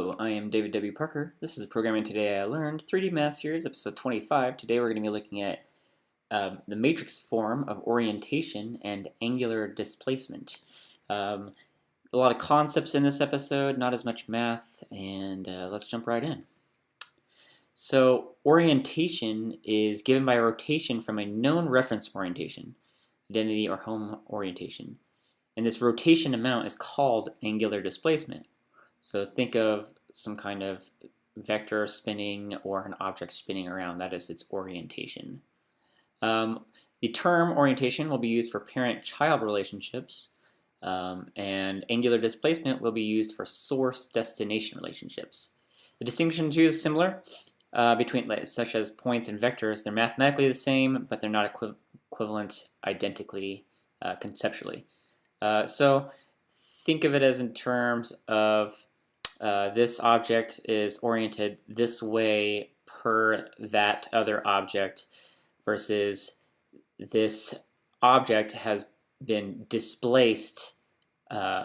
I am David W. Parker. This is Programming Today I Learned, 3D Math Series, episode 25. Today we're going to be looking at the matrix form of orientation and angular displacement. A lot of concepts in this episode, not as much math, and let's jump right in. So orientation is given by a rotation from a known reference orientation, identity or home orientation. And this rotation amount is called angular displacement. So think of some kind of vector spinning or an object spinning around. That is its orientation. The term orientation will be used for parent-child relationships, and angular displacement will be used for source-destination relationships. The distinction too is similar between, such as points and vectors. They're mathematically the same, but they're not equivalent identically conceptually. So think of it as in terms of this object is oriented this way per that other object versus this object has been displaced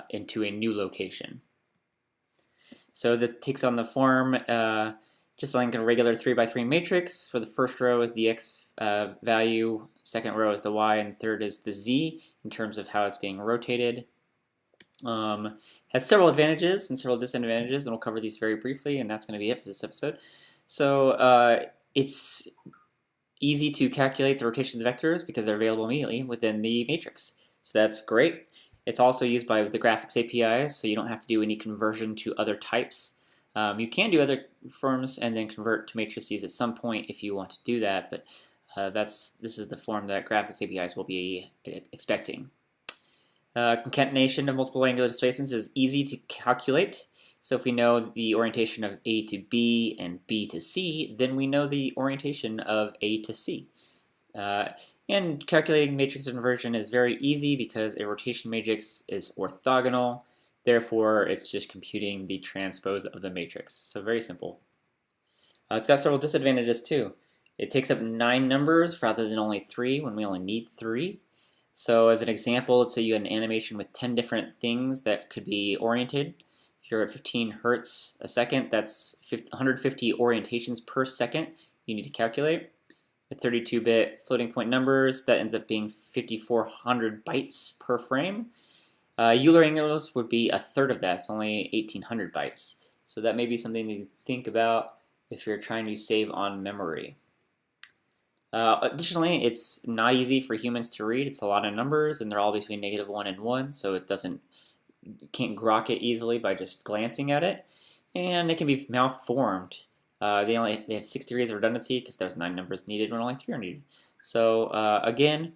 into a new location. So that takes on the form just like a regular 3x3 matrix. For the first row is the x value, second row is the y, and third is the z in terms of how it's being rotated. Has several advantages and several disadvantages, and we'll cover these very briefly, and that's going to be it for this episode. So it's easy to calculate the rotation of the vectors because they're available immediately within the matrix. So that's great. It's also used by the graphics APIs, so you don't have to do any conversion to other types. You can do other forms and then convert to matrices at some point if you want to do that, but this is the form that graphics APIs will be expecting. Concatenation of multiple angular displacements is easy to calculate. So if we know the orientation of A to B and B to C, then we know the orientation of A to C. And calculating matrix inversion is very easy because a rotation matrix is orthogonal. Therefore, it's just computing the transpose of the matrix. So very simple. It's got several disadvantages too. It takes up 9 numbers rather than only 3 when we only need 3. So as an example, let's say you had an animation with 10 different things that could be oriented. If you're at 15 hertz a second, that's 150 orientations per second you need to calculate. With 32-bit floating point numbers, that ends up being 5,400 bytes per frame. Euler angles would be a third of that, it's only 1,800 bytes. So that may be something to think about if you're trying to save on memory. Additionally, it's not easy for humans to read. It's a lot of numbers, and they're all between -1 and 1, so you can't grok it easily by just glancing at it. And they can be malformed. They have 6 degrees of redundancy because there's 9 numbers needed when only 3 are needed. So again,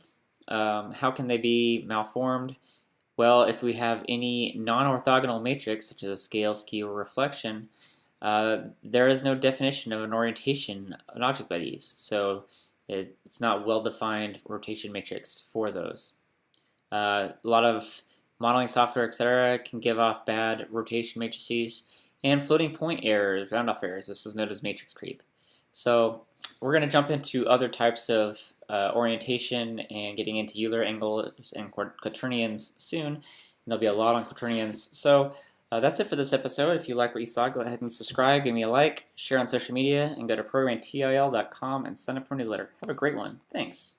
how can they be malformed? Well, if we have any non-orthogonal matrix, such as a scale, skew, or reflection, there is no definition of an orientation of an object by these. So it's not well-defined rotation matrix for those. A lot of modeling software, etc., can give off bad rotation matrices and floating point errors, round-off errors. This is known as matrix creep. So we're going to jump into other types of orientation and getting into Euler angles and quaternions soon. And there'll be a lot on quaternions. So that's it for this episode. If you like what you saw, go ahead and subscribe, give me a like, share on social media, and go to ProgrammingTIL.com and sign up for a newsletter. Have a great one. Thanks.